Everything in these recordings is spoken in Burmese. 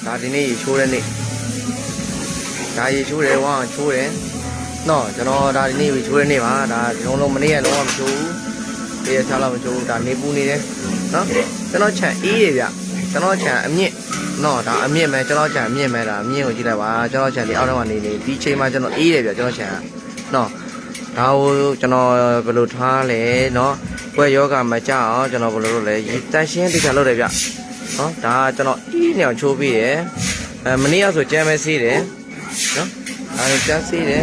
ဒါဒီနေ့ရေချိုးတဲ့နေ့ဒါရေချိုးတယ်ဝါချိုးတယ်နော်ကျွန်တော်ဒါဒီနေ့ရေချိုးတဲ့နေ့ပါဒါလုံးမနေ့ကလုံးဝမချိုးဘူးတရက်6လောက်မချိုးဘူးဒါနေပူနေတယ်နော်ကျွန်တော်ခြံအေးတယ်ဗျကျွန်တော်ခြံအမြင့်နော်ဒါအမြင့်ပဲကျွန်တော်ခြံအမြင့်ပဲဒါအမြင့်ကိုကြည့်လိုက်ပါကျွန်တော်ခြံဒီအောက်ထဲမှာနေဒီချိန်မှာကျွန်တော်အေးတယ်ဗျကျွန်တော်ခြံနော်ဒါကိုကျွန်တော်ဘယ်လိုထားလဲနော်ဘွဲယောဂမကြအောင်ကျွန်တော်ဘယ်လိုလုပ်လဲတန်ရှင်းတိကျလုပ်တယ်ဗျနော်ဒါကျွန်တော်အေးနေအောင်ချိုးပြီးရယ်မနေ့ကဆိုကြမ်းပဲဆေးတယ်နော်ဒါကြမ်းဆေးတယ်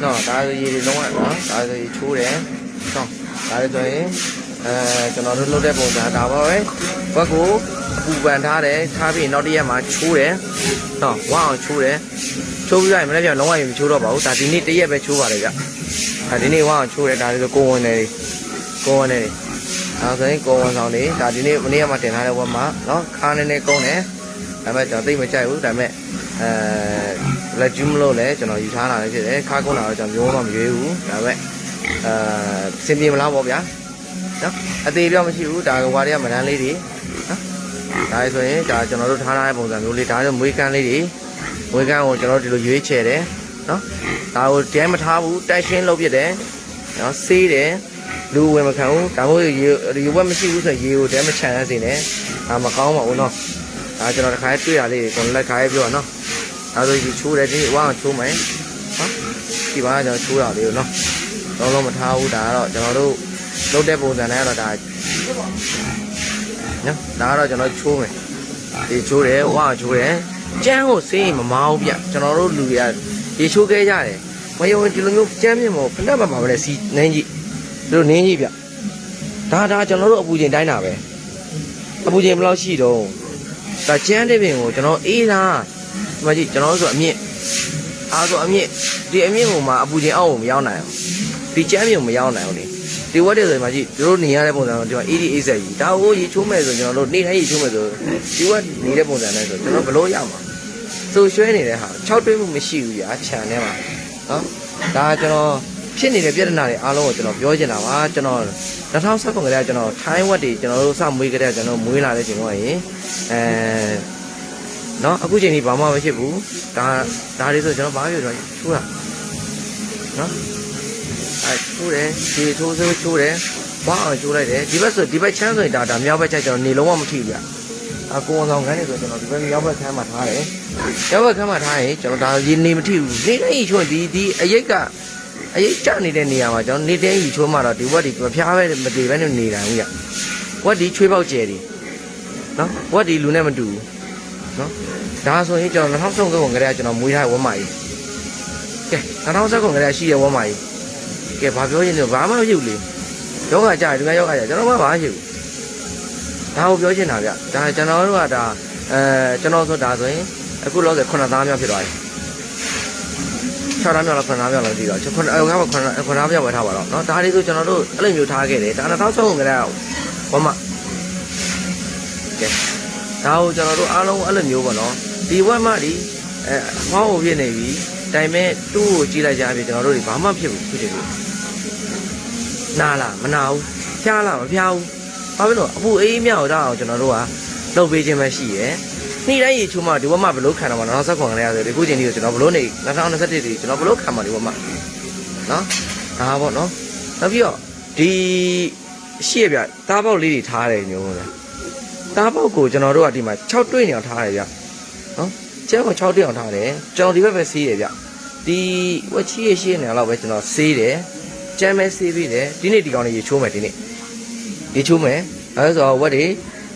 နော်ဒါဆိုရေတွေလုံးဝနော်ဒါဆိုရေချိုးတယ်နော်ဒါဆိုရင်ကျွန်တော်တို့လုပ်တဲ့ပုံစံဒါပါပဲဘက်ကိုအပူပန်ထားတယ်ထားပြီးနောက်တစ်ရက်မှာချိုးတယ်နော်ဝအောင်ချိုးတယ်ချိုးပြီးရင်မနေ့ကလုံးဝမချိုးတော့ပါဘူးဒါဒီနေ့တစ်ရက်ပဲချိုးပါတယ်ဗျဒါဒီနေ့ဝအောင်ချိုးတယ်ဒါဆိုကိုဝင်နေကိုဝင်နေဒါဆိုရင်ကိုဝင်ဆောင်နေဒါဒီနေ့မနေ့ကမှတင်ထားတဲ့ဝက်မှာနော်ခါနေနေကုန်းတယ်ဒါပေမဲ့ကျွန်တော်သိမကြိုက်ဘူးဒါပေမဲ့လက်ကျူးမလို့လဲကျွန်တော်ယူထားတာလည်းဖြစ်တယ်ခါကုန်းတာတော့ကျွန်တော်မျိုးမှမရွေးဘူးဒါပေမဲ့စင်ပြေမလားပေါ့ဗျာနော်အသေးပြောမရှိဘူးဒါကဝါတွေကမတန်းလေးတွေနော်ဒါဆိုရင်ဒါကျွန်တော်တို့ထားထားတဲ့ပုံစံမျိုးလေးဒါဆိုမွေးကန်းလေးတွေမွေးကန်းကိုကျွန်တော်တို့ဒီလိုရွေးချယ်တယ်နော်ဒါကိုတဲမထားဘူးတိုက်ရှင်းလုပ်ပြတယ်နော်ဆေးတယ်လူဝင်မခံဘူးဒါမှမဟုတ်ရေဝက်မရှိဘူးဆိုရင်ရေကိုတဲမချန်ရစေနဲ့ဒါမကောင်းပါဘူးနော်ဒါကျွန်တော်တစ်ခါတွေ့ရလေးကိုလက်ခါရေးပြောနော်ဒါဆိုရေချိုးတယ်ဒီဝါချိုးမယ်နော်ဒီပါကျွန်တော်ချိုးရလေးကိုနော်လုံးမထားဘူးဒါကတော့ကျွန်တော်တို့လုပ်တဲ့ပုံစံနဲ့ကတော့ဒါနော်ဒါကတော့ကျွန်တော်ချိုးမယ်ဒီချိုးတယ်ဝါချိုးတယ်ကျန်းကိုစေးမမောင်းပြကျွန်တော်တို့လူတွေကရေချိုးခဲ့ကြတယ်မယုံဒီလိုမျိုးကျန်းမြင့်မို့ခဏမှမပဲစီနင်းကြီးတို့နင်းကြီးပြဒါကျွန်တော်တို့အပူချိန်တိုင်းတာပဲအပူချိန်ဘယ်လောက်ရှိတော့ဒါကျန်းတဲ့ပြင်ကိုကျွန်တော်အေးလားဒီမှာကြည့်ကျွန်တော်တို့ဆိုအမြင့်အားဆိုအမြင့်ဒီအမြင့်ပုံမှာအပူချိန်အောက်ကိုမရောက်နိုင်အောင်ဒီကျန်းမြင့်ကိုမရောက်နိုင်အောင်လေဒီဝက်တွေဆိုရင်မှကြည့်တို့နေရတဲ့ပုံစံတော့ဒီမှာ80 80ကြီးဒါကိုရေချိုးမယ်ဆိုကျွန်တော်တို့နေ့တိုင်းရေချိုးမယ်ဆိုဒီဝက်နေတဲ့ပုံစံနဲ့ဆိုကျွန်တော်ဘလို့ရမှာဆိုရွှဲနေတဲ့ဟာ6တွင်းမှုမရှိဘူးညာခြံထဲမှာနော်ဒါကျွန်တော်ဖြစ်နေတဲ့ပြဿနာတွေအားလုံးကိုကျွန်တော်ပြောချင်တာပါကျွန်တော်2019ကတည်းကကျွန်တော်ထိုင်းဝက်တွေကျွန်တော်တို့စမွေးကြတဲ့ကျွန်တော်မွေးလာတဲ့ချိန်တော့ရင်နော်အခုချိန်ကြီးဘာမှမဖြစ်ဘူးဒါတွေဆိုကျွန်တော်ဘာပြောတော့ချိုးတာနော်ချိုးတယ်ဒီချိုးချိုးတယ်ဘာအောင်ချိုးလိုက်တယ်ဒီဘက်ဆိုဒီဘက်ချမ်းဆိုရင်ဒါမြောက်ဘက်ချက်ကျွန်တော်နေလုံးဝမထိဘူးဗျကိုဝန်ဆောင်ခန်းနေဆိုကျွန်တော်ဒီဘက်မြောက်ဘက်ခန်းမှာထားတယ်မြောက်ဘက်ခန်းမှာထားရင်ကျွန်တော်ဒါရေနေမထိဘူးနေတိုင်းချိုးဒီအရိတ်ကျနေတဲ့နေရာမှာကျွန်တော်နေတိုင်းချိုးမှတော့ဒီဝက်ဒီမဖျားပဲမတည်ပဲနေတိုင်းဘူးဗျဝက်ဒီချွေးပေါက်ကျယ်ဒီနော်ဝက်ဒီလူနဲ့မတူဘူးနော်ဒါဆိုရင်ကျွန်တော်2019ခုကတည်းကကျွန်တော်မွေးထားဝက်မကြီးကဲ2019ခုကတည်းကရှိတဲ့ဝက်မကြီးကဲဘာပြောရင်တော့ဘာမှမဖြစ်ဘူးလေယောဂကြာဒီကယောဂကြာကျွန်တော်ဘာမှမရှိဘူးဒါကိုပြောချင်တာဗျဒါကျွန်တော်တို့ကဒါကျွန်တော်ဆိုဒါဆိုရင်အခုလောဆယ်9သားမြောက်ဖြစ်သွားပြီ6သားမြောက်လား9သားမြောက်လားဒီတော့9သားမြောက်ပဲထားပါတော့เนาะဒါလေးဆိုကျွန်တော်တို့အဲ့လိုမျိုးထားခဲ့တယ်ဒါ2019ခုကတည်းကဘာမှကဲဒါကိုကျွန်တော်တို့အားလုံးအဲ့လိုမျိုးပေါ့နော်ဒီဝက်မဒီဟောင်းကိုပြည့်နေပြီတိုင်မဲ့တူ့ကိုကြည့်လိုက်ကြပြီကျွန်တော်တို့ဘာမှဖြစ်ဘူးဖြစ်တယ်နားလားမနာဘူးဖျားလားမဖျားဘူးဘာဖြစ်လို့အပူအေးမြောက်တော့အောင်ကျွန်တော်တို့ကလုပ်ပေးခြင်းပဲရှိရယ်နေ့တိုင်းရေချိုးမှဒီဝက်မဘလို့ခံတော့မှ2019ခန်းလေးရဆိုဒီခုချိန်ကြီးကိုကျွန်တော်ဘလို့နေ2021ဒီကျွန်တော်ဘလို့ခံမှဒီဝက်မနော်ဒါပေါ့နော်နောက်ပြီးတော့ဒီရှေ့ပြတားပေါက်လေးတွေထားတယ်ညို့လေတားပေါက်ကိုကျွန်တော်တို့ကဒီမှာ6တွင်းနေအောင်ထားတယ်ဗျနော်ကျဲကို6တွင်းအောင်ထားတယ်ကျွန်တော်ဒီဘက်ပဲဆေးတယ်ဗျဒီဝက်ချီရဲ့ရှေ့နေတော့ပဲကျွန်တော်ဆေးတယ်ကျမ်းမဲဆေးပြီးတယ်ဒီနေ့ဒီကောင်လေးရေချိုးမယ်ဒီနေ့ရေချိုးမယ်အဲဆိုတော့ဝက်တွေ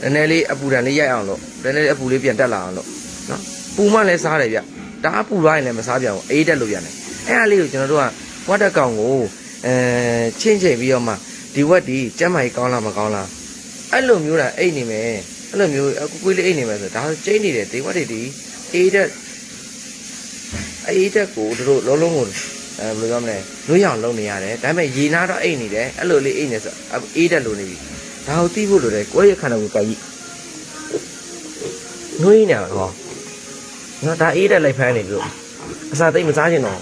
နည်းနည်းလေးအပူဓာတ်လေးရိုက်အောင်လို့နည်းနည်းလေးအပူလေးပြန်တက်လာအောင်လို့နော်ပူမှလည်းစားတယ်ဗျဒါအပူသွားရင်လည်းမစားပြန်ဘူးအေးတက်လို့ပြန်တယ်အဲ့ဒါလေးကိုကျွန်တော်တို့ကဝက်တက်ကောင်ကိုချင်းချိန်ပြီးတော့မှဒီဝက်ဒီကျမ်းမာကြီးကောင်းလားမကောင်းလားအဲ့လိုမျိုးတာအိတ်နေမယ်အဲ့လိုမျိုးအကွေးလေးအိတ်နေမယ်ဆိုဒါကျိန်းနေတယ်ဒီဝက်တွေဒီအေးတက်ကိုတို့လုံးလုံးကိုဘယ်လိုပြောမလဲနှွေးအောင်လုပ်နေရတယ်ဒါပေမဲ့ရေနာတော့အိတ်နေတယ်အဲ့လိုလေးအိတ်နေဆိုအေးတက်လို့နေပြီဒါကိုသိဖို့လိုတယ်ကိုယ့်ရဲ့ခန္ဓာကိုယ်ကြိုက်နှွေးနေတော့နော်ဒါအေးတက်လိုက်ဖမ်းနေပြီလို့အစာသိမစားချင်တော့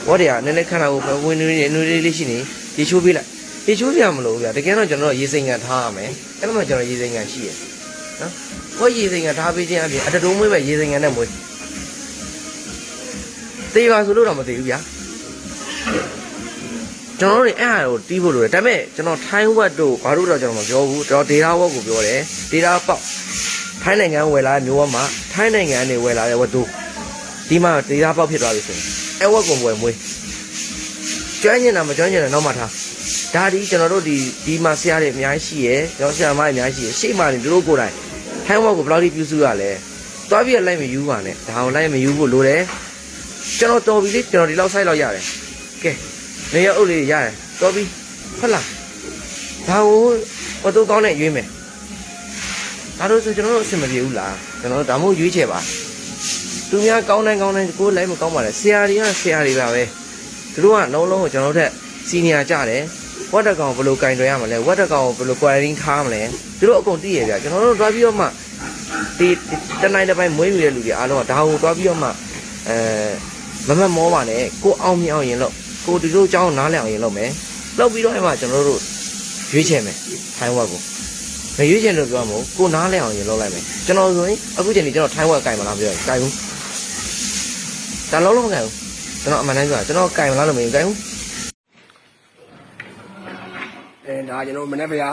ဘောတွေကနည်းနည်းခန္ဓာကိုယ်ဝင်နှွေးလေးရှိနေရေချိုးပေးလိုက်ရေချိုးပြမလို့ဗျာတကယ်တော့ကျွန်တော်ရေစိမ်ကန်ထားရမယ်အဲ့မှာကျွန်တော်ရေစိမ်ကန်ရှိရ နော်ကိုရေစိမ်ကထားပေးခြင်းအပြင်အတတုံးမွေးပဲရေစိမ်ကနဲ့မွေးသေးပါဆိုလို့တော့မသေးဘူးဗျာကျွန်တော်တို့အဲ့ဟာကိုတီးဖို့လိုတယ်ဒါပေမဲ့ကျွန်တော်ထိုင်းဝက်တို့ဘာလို့တော့ကျွန်တော်မပြောဘူးကျွန်တော်ဒေတာဝက်ကိုပြောတယ်ဒေတာပေါက်ထိုင်းနိုင်ငံဝယ်လာတဲ့မျိုးဝက်မှာထိုင်းနိုင်ငံကနေဝယ်လာတဲ့ဝက်တို့ဒီမှာဒေတာပေါက်ဖြစ်သွားပြီဆိုရင်အဲ့ဝက်ကိုဝယ်မွေးကျွမ်းကျင်တာမကျွမ်းကျင်တာနောက်မှထားဒါဒီကျွန်တော်တို့ဒီမှာဆရာတွေအများကြီးရှိရယ်ကျွန်တော်ဆရာမတွေအများကြီးရှိရယ်ရှေ့မှာနေတို့ကိုယ်တိုင်ထိုင်းဝက်ကိုဘယ်လောက်ထိပြုစုရလဲသွားပြီးလိုက်မယူပါနဲ့ဒါအောင်လိုက်မယူဖို့လိုတယ်ကျွန်တော်တော်ပြီလေကျွန်တော်ဒီလောက်ဆိုင်လောက်ရတယ်ကဲနေရအုပ်လေးရတယ်တော်ပြီဟုတ်လားဒါကိုအတူကောင်းနဲ့ရွေးမယ်ဒါလို့ဆိုကျွန်တော်တို့အဆင်မပြေဘူးလားကျွန်တော်တို့ဒါမှမဟုတ်ရွေးချယ်ပါသူများကောင်းတိုင်းကိုလိုက်မကောင်းပါနဲ့ဆရာတွေကဆရာတွေပါပဲသူတို့ကလုံးလုံးကိုကျွန်တော်တို့စီနီယာကြတယ်ဝတ်တကောင်ဘယ်လိုကင်တွယ်ရမလဲဝတ်တကောင်ဘယ်လို quarantine ထားမလဲသူတို့အကုန်သိရဗျာကျွန်တော်တို့တွားပြီးတော့မှဒီတနိုင်တစ်ပိုင်းမွေးမြူတဲ့လူတွေအားလုံးကဒါကိုတွားပြီးတော့မှမမတ်မောပါနဲ့ကိုအောင်မြင်အောင်ရင်လို့ကိုဒီလိုအကြောင်းနားလည်အောင်ရင်လုပ်မယ်လုပ်ပြီးတော့အဲ့မှာကျွန်တော်တို့ရွေးချယ်မယ်ထိုင်းဝက်ကိုမရွေးချယ်လို့ပြောမှာကိုနားလည်အောင်ရင်လုပ်လိုက်မယ်ကျွန်တော်ဆိုရင်အခုချိန်นี้ကျွန်တော်ထိုင်းဝက်ကင်မလားပြောရင်ကင်ဘူးဒါလုံးလုံးမကင်ဘူးကျွန်တော်အမှန်တမ်းပြောကျွန်တော်ကင်မလားလို့မရင်ကင်ဘူးဒါကျွန်တော်မနေ့က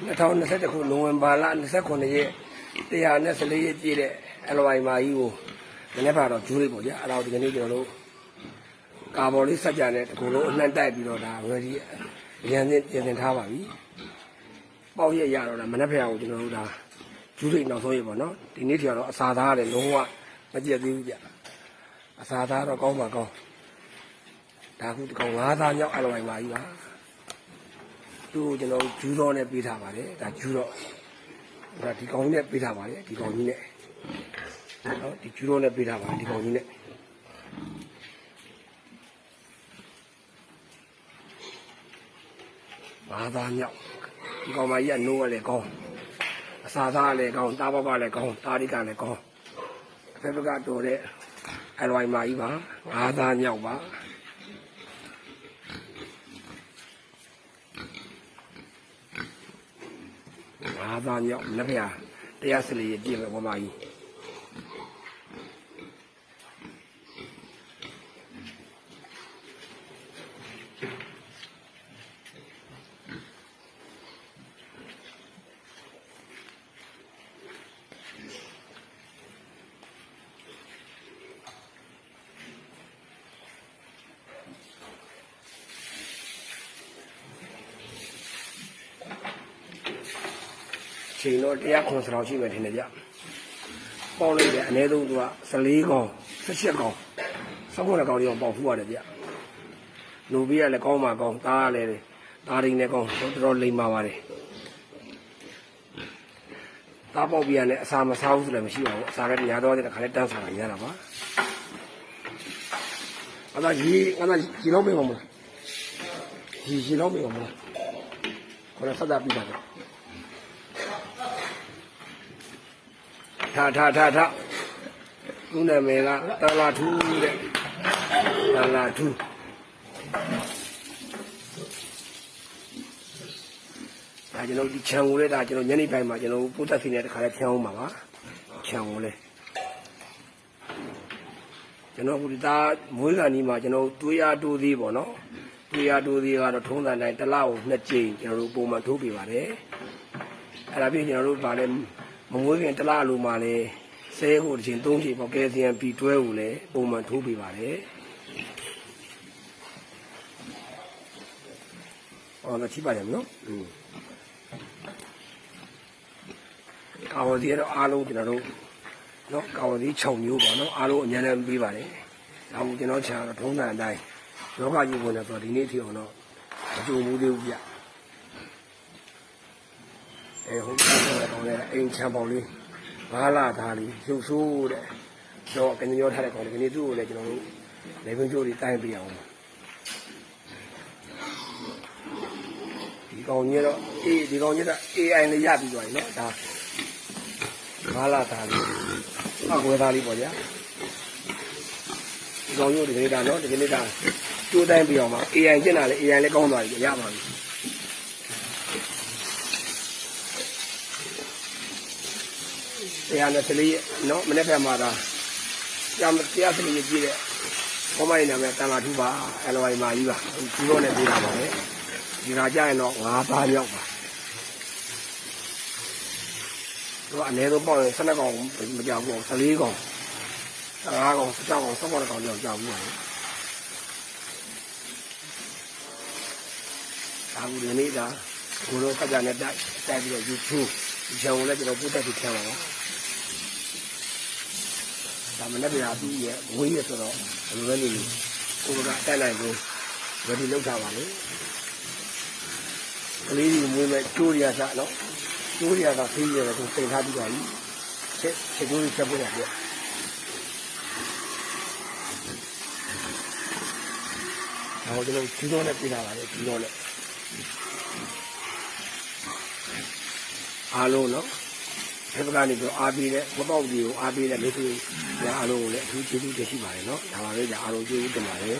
2021ခုနိုဝင်ဘာလ29ရက်114ရက်ပြည့်တဲ့ LY မာကြီးကိုမနေ့ကတော့ဂျူးလေးပေါ့ဗျာအဲ့ဒါကိုဒီကနေ့ကျွန်တော်တို့ကာဘော်လေးစက်ကြတဲ့တကူလုံးအနှံ့တိုက်ပြီးတော့ဒါဝယ်ကြီးရန်တင်ထားပါပြီပေါက်ရက်ရတော့ဒါမနေ့ကကိုကျွန်တော်တို့ဒါဂျူးလေးနောက်ဆုံးရက်ပေါ့နော်ဒီနေ့ထီကတော့အစာသားရတယ်လုံးဝမကြက်သေးဘူးဗျအစာသားတော့ကောင်းပါကောင်းဒါခုတကောင်5သားမြောက် LY မာကြီးပါသူ့ကိုကျွန်တော်ဂျူးတော့နဲ့ပေးထားပါတယ်ဒါဂျူးတော့ဒါဒီကောင်ကြီးနဲ့ပေးထားပါတယ်ဒီကောင်ကြီးနဲ့နော်ဒီဂျူးတော့နဲ့ပေးထားပါဒီကောင်ကြီးနဲ့ဘာသာမြောက်ဒီကောင်မကြီးကနိုးရလေကောင်းအစာသားလည်းကောင်းတားပပလည်းကောင်းတားရိကလည်းကောင်းအဖေကတော်တဲ့ LY မာကြီးပါဘာသာမြောက်ပါဘာသာမြောက်လက်ဖျားတရားစလီပြည့်မယ်ဘမကြီးချိန်တော့190လောက်ရှိမယ်ထင်တယ်ဗျပေါက်လိုက်တယ်အနည်းဆုံးသူက14កောင်18កောင်19កောင်လေးပေါက်ဖူးရတယ်ဗျလူပေးရလည်းကောင်းပါကောင်းသားရလည်းသားရင်းလည်းကောင်းတော်တော်လိမ္မာပါတယ်သားပေါက်ပြရလည်းအစာမစားဘူးဆိုလည်းမရှိပါဘူးအစာလည်းညာတော့တဲ့ခါလည်းတန်းစားတာညာတာပါအဲ့ဒါကြီးလုံးပေးပါမလားကြီးလုံးပေးပါမလားခေါ်ရစတာပြီးပါတယ်ထသူ့နာမည်ကတလာထူးတဲ့တလာထူးဒါကျွန်တော်ဒီခြံကိုလည်းဒါကျွန်တော်ညနေပိုင်းမှာကျွန်တော်ပို့တက်စီနဲ့တခါလဲဖြန်းအောင်ပါခြံကိုလည်းကျွန်တော်ဒီသားမွေးကနီးမှာကျွန်တော်တွေးရတိုးသေးပေါ့နော်တွေးရတိုးသေးကတော့ထုံးစံတိုင်းတစ်လကို2ကြိမ်ကျွန်တော်တို့ပုံမှန်ထိုးပေးပါတယ်အဲ့ဒါပြင်ကျွန်တော်တို့ဗာလဲမမွေးခင်တစ်လလိုမှလည်းဆဲကိုတစ်ချိန်3ချိန်ပေါ့ကယ်ဆီယမ် B12 ကိုလည်းပုံမှန်ထိုးပေးပါတယ်တော့ချိပါတယ်မနော်ကာဝစီကတော့အားလုံးကျွန်တော်တို့နော်ကာဝစီ6မျိုးပေါ့နော်အားလုံးအများနဲ့ပေးပါတယ်ဒါမှကျွန်တော်ချာတော့ထုံးစံအတိုင်းယောဂကြီးဝင်တယ်ဆိုတော့ဒီနေ့ထိအောင်တော့မကြုံဘူးသေးဘူးဗျဟုတ်ကဲ့တော့လည်းအိမ်ချမ်းပေါလေး5လသားလေးရုပ်ဆိုးတဲ့တော့ကနေရောထားတဲ့ကောင်ဒီနေ့သူ့ကိုလည်းကျွန်တော်တို့လေပင်ကျိုးလေးတိုင်းပြအောင်ဒီကောင်ကြီးတော့ဒီကောင်ကြီးက AI နဲ့ရပြီးသွားပြီနော်ဒါ5လသားလေးအကွဲသားလေးပေါ့ဗျာဒီကောင်ကြီးဒီနေ့ဒါနော်ဒီနေ့ဒါကျိုးတိုင်းပြအောင်ပါ AI ကျင့်တာလေ AI လည်းကောင်းသွားပြီရပါပြီ တရားနဲ့စလေးနော်မနေ့ကမှသာတရားစလေးကြည့်တဲ့ဘောမိုင်းနာမည်တန်လာထူပါအလွိုင်မာကြီးပါဒီတော့နဲ့ပြေးတာပါပဲဒီကကြရင်တော့9ပါးရောက်ပါတော့အနေတော့ပေါ့12ကောင်မကြောက်ဘူး14ကောင်15ကောင်16ကောင်16ကောင်ကြောက်ကြောက်ဘူးပါဒါကူဒီနေ့ဒါကိုတော့ကကြနဲ့တိုက်ပြီးတော့ YouTube ကျောင်းလည်းကျွန်တော်ပို့တက်ပြီးခံပါပါဒါမနေ့ကပြီးရဲ့ဝေးရဆိုတော့ဘယ်လိုလဲနေကိုကတိုက်လိုက်လို့ဗဒီလောက်တာပါလေကလေးကြီးမွေးမဲ့ကျိုးရစားနော်ကျိုးရစားဖေးရတယ်သူစိတ်ထားပြီးပါပြီချက်ကျိုးချက်ဖို့ရတယ်ဟောကျွန်တော်ဒီတော့နဲ့ပြတာပါလေဒီတော့နဲ့အားလုံးနော်ဒီကနေ့တော့အားပေးတဲ့မပေါက်ကြီးကိုအားပေးတဲ့မိတ်ဆွေများအားလုံးကိုလည်းအထူးကျေးဇူးတင်ရှိပါတယ်နော်ဒါပါပဲကြာအားလုံးကျေးဇူးတင်ပါတယ်